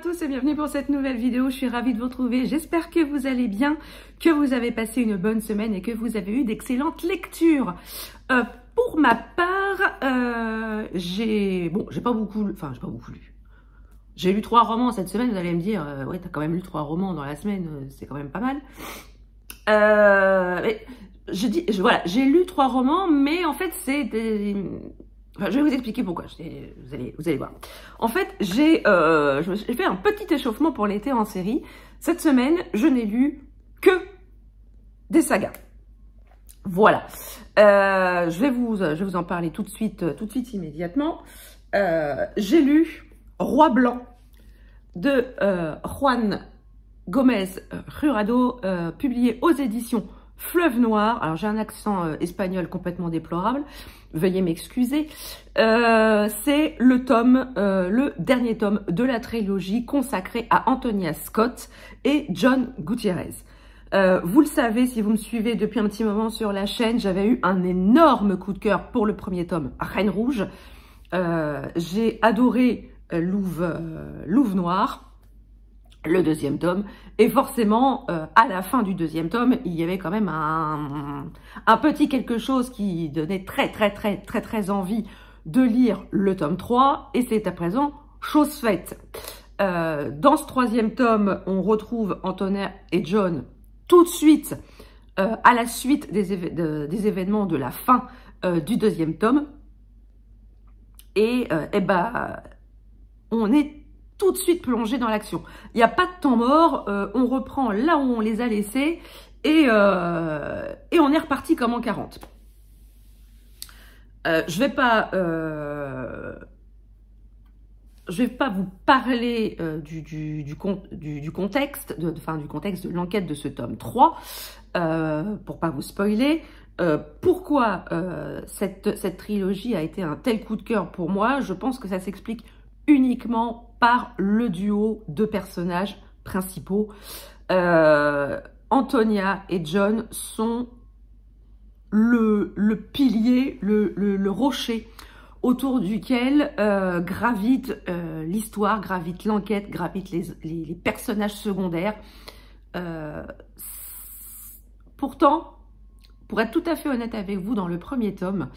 tous et bienvenue pour cette nouvelle vidéo. Je suis ravie de vous retrouver. J'espère que vous allez bien, que vous avez passé une bonne semaine et que vous avez eu d'excellentes lectures. Pour ma part, j'ai pas beaucoup lu. J'ai lu 3 romans cette semaine. Vous allez me dire, ouais, t'as quand même lu 3 romans dans la semaine, c'est quand même pas mal. Voilà, j'ai lu 3 romans, mais en fait, c'est des... Enfin, je vais vous expliquer pourquoi, vous allez voir. En fait, j'ai fait un petit échauffement pour l'été en série. Cette semaine, je n'ai lu que des sagas. Voilà. Je vais vous en parler tout de suite immédiatement. J'ai lu Roi Blanc de Juan Gómez Jurado, publié aux éditions Fleuve Noir. Alors j'ai un accent espagnol complètement déplorable, veuillez m'excuser. C'est le dernier tome de la trilogie consacrée à Antonia Scott et John Gutiérrez. Vous le savez, si vous me suivez depuis un petit moment sur la chaîne, j'avais eu un énorme coup de cœur pour le premier tome, Reine Rouge. J'ai adoré Louve Noire, le deuxième tome, et forcément, à la fin du deuxième tome, il y avait quand même un petit quelque chose qui donnait très envie de lire le tome 3, et c'est à présent chose faite. Dans ce troisième tome, on retrouve Antonia et John tout de suite, à la suite des événements de la fin du deuxième tome, et on est tout de suite plongé dans l'action. Il n'y a pas de temps mort, on reprend là où on les a laissés et on est reparti comme en 40. Je vais pas vous parler du contexte, du contexte de l'enquête de ce tome 3, pour pas vous spoiler. Pourquoi cette trilogie a été un tel coup de cœur pour moi? Je pense que ça s'explique uniquement par le duo de personnages principaux. Antonia et John sont le pilier, le rocher autour duquel gravite l'histoire, gravite l'enquête, gravite les personnages secondaires. Pourtant, pour être tout à fait honnête avec vous, dans le premier tome,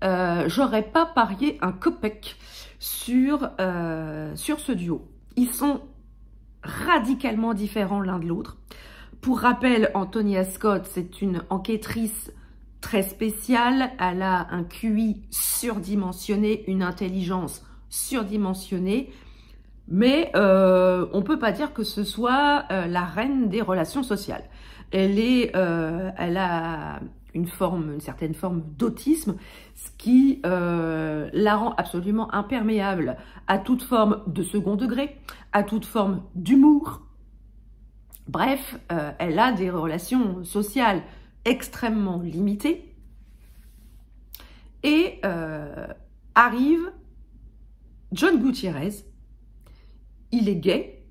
j'aurais pas parié un copec sur ce duo. Ils sont radicalement différents l'un de l'autre. Pour rappel, Antonia Scott, c'est une enquêtrice très spéciale. Elle a un QI surdimensionné, une intelligence surdimensionnée. Mais on peut pas dire que ce soit la reine des relations sociales. Elle a une certaine forme d'autisme, ce qui la rend absolument imperméable à toute forme de second degré, à toute forme d'humour. Bref, elle a des relations sociales extrêmement limitées. Et arrive John Gutiérrez. Il est gay.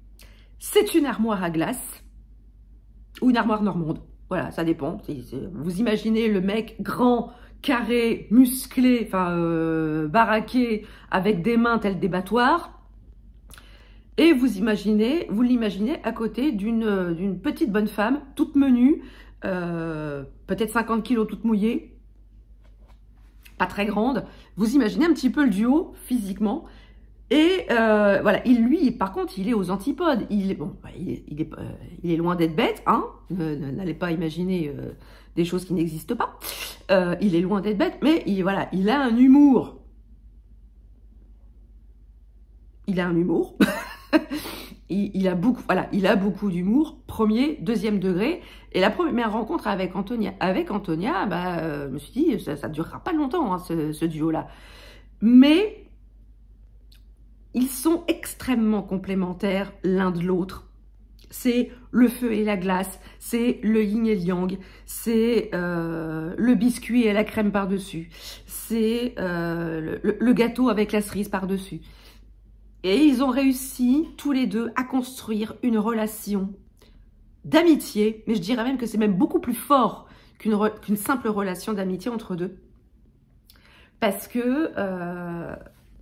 C'est une armoire à glace ou une armoire normande. Voilà, ça dépend. Vous imaginez le mec grand, carré, musclé, baraqué, avec des mains telles des battoirs. Et vous l'imaginez à côté d'une petite bonne femme, toute menue, peut-être 50 kilos, toute mouillée, pas très grande. Vous imaginez un petit peu le duo physiquement. Et voilà, lui, par contre, il est aux antipodes. Il est loin d'être bête, hein. N'allez pas imaginer des choses qui n'existent pas. Il est loin d'être bête, mais il a un humour. Il a un humour. il a beaucoup d'humour, premier, deuxième degré. Et la première rencontre avec Antonia, je me suis dit, ça ne durera pas longtemps, hein, ce duo-là. Mais ils sont extrêmement complémentaires l'un de l'autre. C'est le feu et la glace, c'est le yin et le yang, c'est le biscuit et la crème par-dessus, c'est le gâteau avec la cerise par-dessus. Et ils ont réussi, tous les deux, à construire une relation d'amitié, mais je dirais même que c'est même beaucoup plus fort qu'une simple relation d'amitié entre deux. Parce que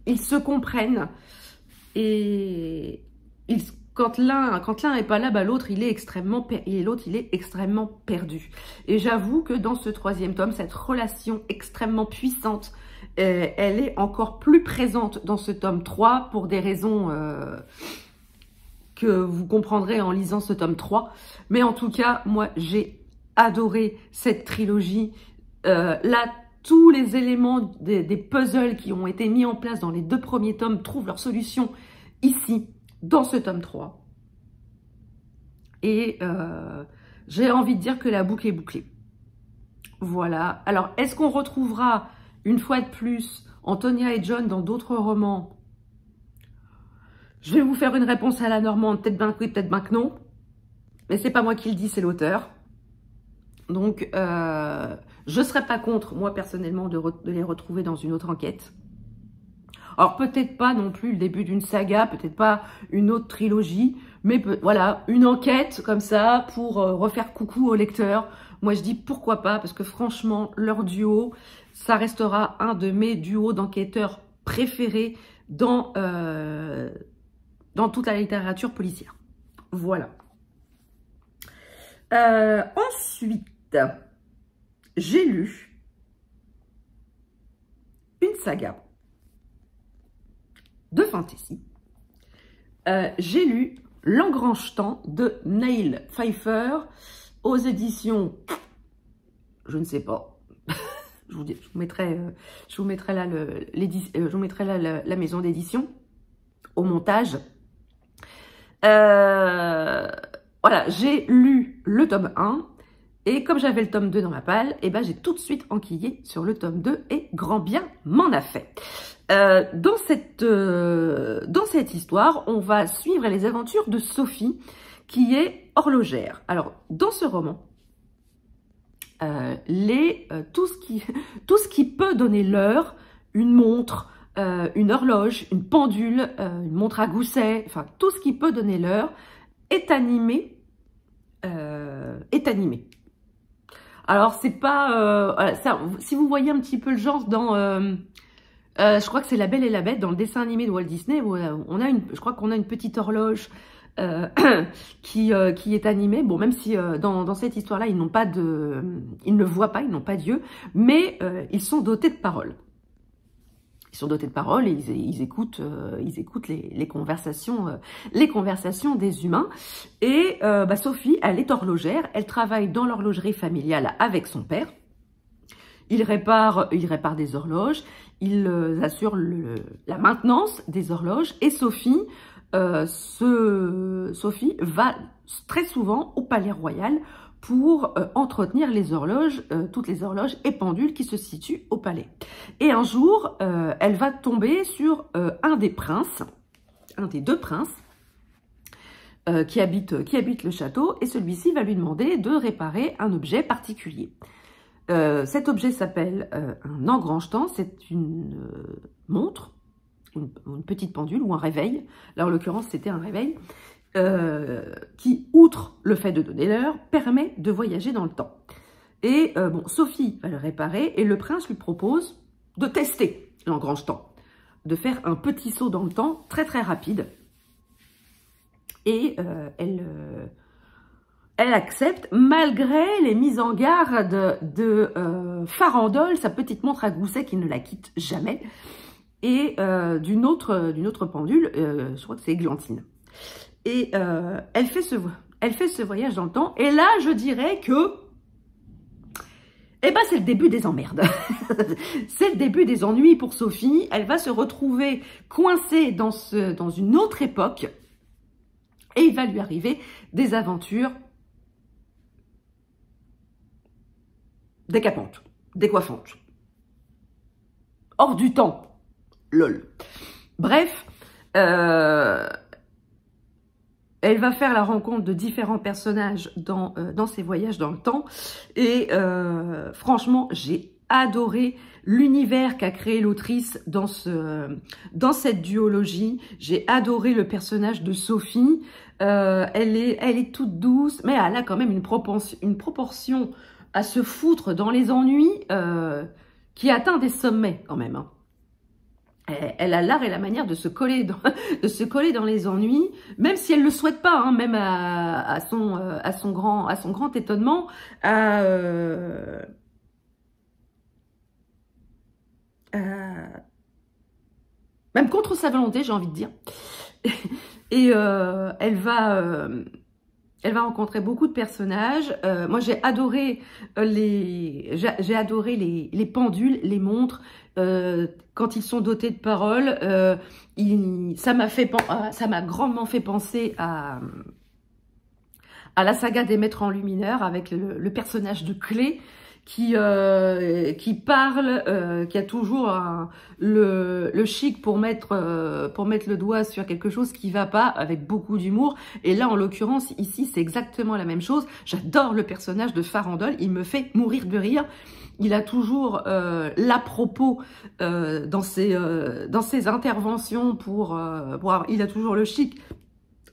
ils se comprennent. Et quand l'un est pas là, bah, l'autre il est extrêmement perdu. Et j'avoue que dans ce troisième tome, cette relation extrêmement puissante, elle est encore plus présente dans ce tome 3 pour des raisons que vous comprendrez en lisant ce tome 3. Mais en tout cas, moi j'ai adoré cette trilogie. Là, tous les éléments des puzzles qui ont été mis en place dans les 2 premiers tomes trouvent leur solution ici, dans ce tome 3. Et j'ai envie de dire que la boucle est bouclée. Voilà. Alors, est-ce qu'on retrouvera une fois de plus Antonia et John dans d'autres romans? Je vais vous faire une réponse à la normande, peut-être ben oui, peut-être ben que non. Mais c'est pas moi qui le dis, c'est l'auteur. Donc, je ne serais pas contre, moi personnellement, de les retrouver dans une autre enquête. Alors, peut-être pas non plus le début d'une saga, peut-être pas une autre trilogie, mais voilà, une enquête comme ça pour refaire coucou au lecteur. Moi, je dis pourquoi pas, parce que franchement, leur duo, ça restera un de mes duos d'enquêteurs préférés dans toute la littérature policière. Voilà. Ensuite, j'ai lu une saga de fantasy. J'ai lu L'Engrange-Temps de Neil Pfeiffer aux éditions, je ne sais pas, je vous mettrai là la maison d'édition au montage. Voilà, j'ai lu le tome 1 et comme j'avais le tome 2 dans ma palle, et ben j'ai tout de suite enquillé sur le tome 2 et grand bien m'en a fait. Dans cette histoire, on va suivre les aventures de Sophie, qui est horlogère. Alors, dans ce roman, tout ce qui peut donner l'heure, une montre, une horloge, une pendule, une montre à gousset, enfin, tout ce qui peut donner l'heure est animé. Alors, c'est pas... ça, si vous voyez un petit peu le genre dans... je crois que c'est La Belle et la Bête, dans le dessin animé de Walt Disney, où je crois qu'on a une petite horloge qui est animée. Bon, même si dans cette histoire-là, ils ne voient pas, ils n'ont pas d'yeux, mais ils sont dotés de paroles. Ils sont dotés de paroles et ils écoutent les conversations des humains. Et Sophie, elle est horlogère, elle travaille dans l'horlogerie familiale avec son père. Il répare des horloges, il assure la maintenance des horloges et Sophie va très souvent au Palais Royal pour entretenir les horloges, toutes les horloges et pendules qui se situent au palais. Et un jour, elle va tomber sur un des deux princes, qui habite le château, et celui-ci va lui demander de réparer un objet particulier. Cet objet s'appelle un engrange-temps, c'est une montre, une petite pendule ou un réveil. Là, en l'occurrence, c'était un réveil qui, outre le fait de donner l'heure, permet de voyager dans le temps. Et Sophie va le réparer et le prince lui propose de tester l'engrange-temps, de faire un petit saut dans le temps très très rapide. Et elle accepte, malgré les mises en garde de Farandole, sa petite montre à gousset qui ne la quitte jamais, et d'une autre pendule, je crois que c'est Églantine. Et elle fait ce voyage dans le temps, et là, je dirais que c'est le début des emmerdes. C'est le début des ennuis pour Sophie. Elle va se retrouver coincée dans une autre époque, et il va lui arriver des aventures décapantes, décoiffantes, hors du temps, lol. Bref, elle va faire la rencontre de différents personnages dans ses voyages dans le temps, et franchement, j'ai adoré l'univers qu'a créé l'autrice dans cette duologie. J'ai adoré le personnage de Sophie. Elle est toute douce, mais elle a quand même une proportion à se foutre dans les ennuis qui atteint des sommets quand même. Hein. Elle a l'art et la manière de se coller dans les ennuis, même si elle le souhaite pas, hein, même à son grand étonnement, même contre sa volonté, j'ai envie de dire. Et elle va rencontrer beaucoup de personnages. Moi, j'ai adoré les pendules, les montres. Quand ils sont dotés de paroles, ça m'a grandement fait penser à la saga des Maîtres Enlumineurs, avec le personnage de Clé qui parle, qui a toujours le chic pour mettre le doigt sur quelque chose qui va pas, avec beaucoup d'humour. Et là, en l'occurrence, ici, c'est exactement la même chose. J'adore le personnage de Farandole, il me fait mourir de rire. Il a toujours l'à-propos dans ses interventions il a toujours le chic,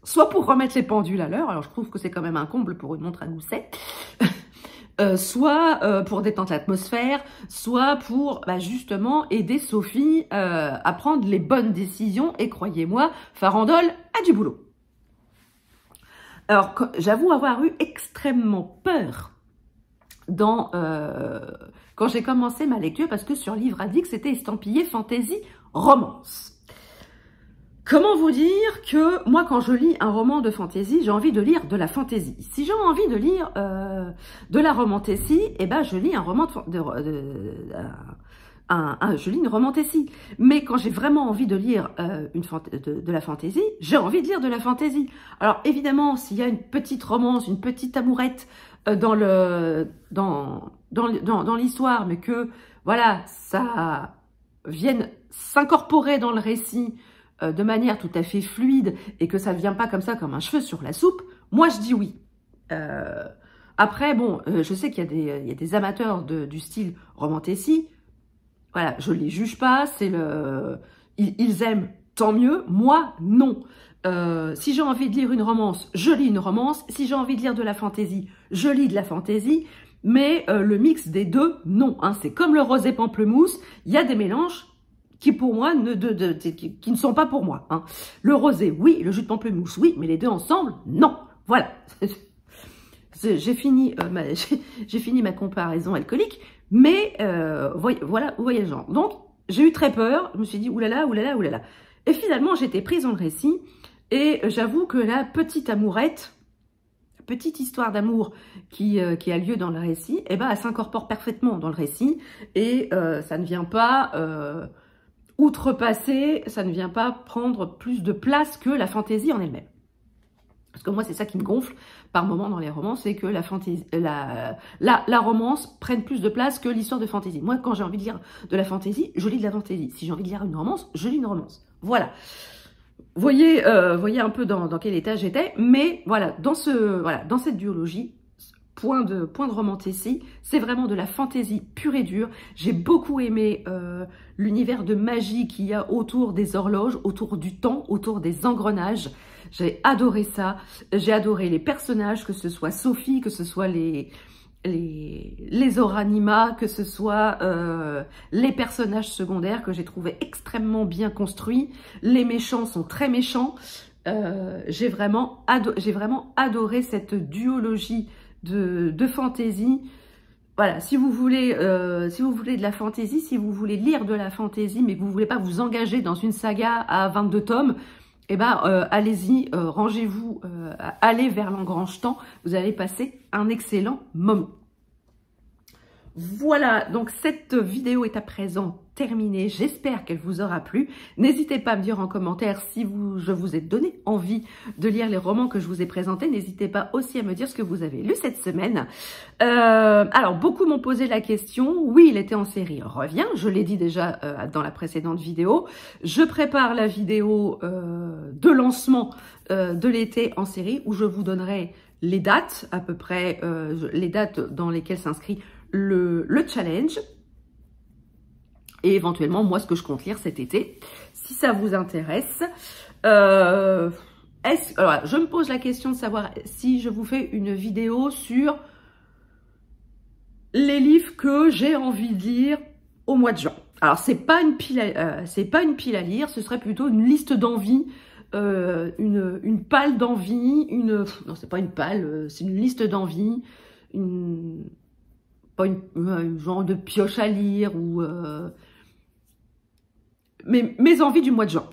soit pour remettre les pendules à l'heure, alors je trouve que c'est quand même un comble pour une montre à gousset, soit pour détendre l'atmosphère, soit pour justement aider Sophie à prendre les bonnes décisions. Et croyez-moi, Farandole a du boulot. Alors, j'avoue avoir eu extrêmement peur quand j'ai commencé ma lecture, parce que sur Livre Addict, c'était estampillé fantasy romance. Comment vous dire que moi, quand je lis un roman de fantasy, j'ai envie de lire de la fantasy. Si j'ai envie de lire de la romantasy, eh ben je lis un roman je lis une romantasy. Mais quand j'ai vraiment envie de lire de la fantasy, j'ai envie de lire de la fantasy. Alors évidemment, s'il y a une petite romance, une petite amourette dans l'histoire, mais que voilà, ça vienne s'incorporer dans le récit de manière tout à fait fluide, et que ça ne vient pas comme ça, comme un cheveu sur la soupe, moi je dis oui. Après, bon, je sais qu'il y a des amateurs du style romantasy. Voilà, je les juge pas, ils aiment, tant mieux. Moi, non. Si j'ai envie de lire une romance, je lis une romance. Si j'ai envie de lire de la fantaisie, je lis de la fantaisie. Mais le mix des deux, non. Hein, c'est comme le rosé pamplemousse, il y a des mélanges qui pour moi qui ne sont pas pour moi. Hein. Le rosé, oui, le jus de pamplemousse, oui, mais les deux ensemble, non. Voilà. J'ai fini ma comparaison alcoolique, mais voilà, vous voyez le genre. Donc, j'ai eu très peur, je me suis dit, oulala, oulala, oulala. Et finalement, j'étais prise dans le récit, et j'avoue que la petite amourette, petite histoire d'amour qui a lieu dans le récit, eh ben, elle s'incorpore parfaitement dans le récit, et ça ne vient pas outrepasser, ça ne vient pas prendre plus de place que la fantaisie en elle-même. Parce que moi, c'est ça qui me gonfle par moment dans les romans, c'est que la romance prenne plus de place que l'histoire de fantaisie. Moi, quand j'ai envie de lire de la fantaisie, je lis de la fantaisie. Si j'ai envie de lire une romance, je lis une romance. Voilà. Voyez un peu dans quel état j'étais, mais voilà, dans cette duologie, point de romantasy, c'est vraiment de la fantaisie pure et dure. J'ai beaucoup aimé l'univers de magie qu'il y a autour des horloges, autour du temps, autour des engrenages. J'ai adoré ça. J'ai adoré les personnages, que ce soit Sophie, que ce soit les Oranima, que ce soit les personnages secondaires que j'ai trouvé extrêmement bien construits. Les méchants sont très méchants. J'ai vraiment adoré cette duologie de fantaisie. Voilà, si vous voulez de la fantaisie, si vous voulez lire de la fantaisie, mais que vous ne voulez pas vous engager dans une saga à 22 tomes, eh ben, allez-y, rangez-vous, allez vers l'Engrange-Temps, vous allez passer un excellent moment. Voilà, donc cette vidéo est à présent terminée. J'espère qu'elle vous aura plu. N'hésitez pas à me dire en commentaire si je vous ai donné envie de lire les romans que je vous ai présentés. N'hésitez pas aussi à me dire ce que vous avez lu cette semaine. Alors, beaucoup m'ont posé la question. Oui, l'été en série revient. Je l'ai dit déjà dans la précédente vidéo. Je prépare la vidéo de lancement de l'été en série où je vous donnerai les dates, à peu près les dates dans lesquelles s'inscrit le challenge, et éventuellement moi ce que je compte lire cet été, si ça vous intéresse. Alors, je me pose la question de savoir si je vous fais une vidéo sur les livres que j'ai envie de lire au mois de juin. Alors, c'est pas une pile à lire, ce serait plutôt une liste d'envies, une palle d'envie, non, c'est pas une palle, c'est une liste d'envies, pas une genre de pioche à lire, ou mes envies du mois de juin.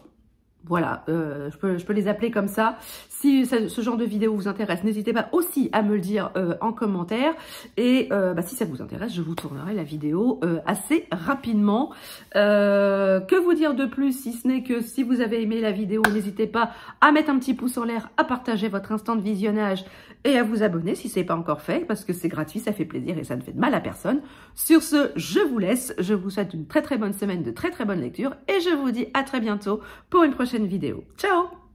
Voilà, je peux les appeler comme ça. Si ce genre de vidéo vous intéresse, n'hésitez pas aussi à me le dire en commentaire. Et si ça vous intéresse, je vous tournerai la vidéo assez rapidement. Que vous dire de plus, si ce n'est que si vous avez aimé la vidéo, n'hésitez pas à mettre un petit pouce en l'air, à partager votre instant de visionnage et à vous abonner si ce n'est pas encore fait, parce que c'est gratuit, ça fait plaisir et ça ne fait de mal à personne. Sur ce, je vous laisse. Je vous souhaite une très très bonne semaine, de très très bonnes lectures et je vous dis à très bientôt pour une prochaine vidéo. Ciao!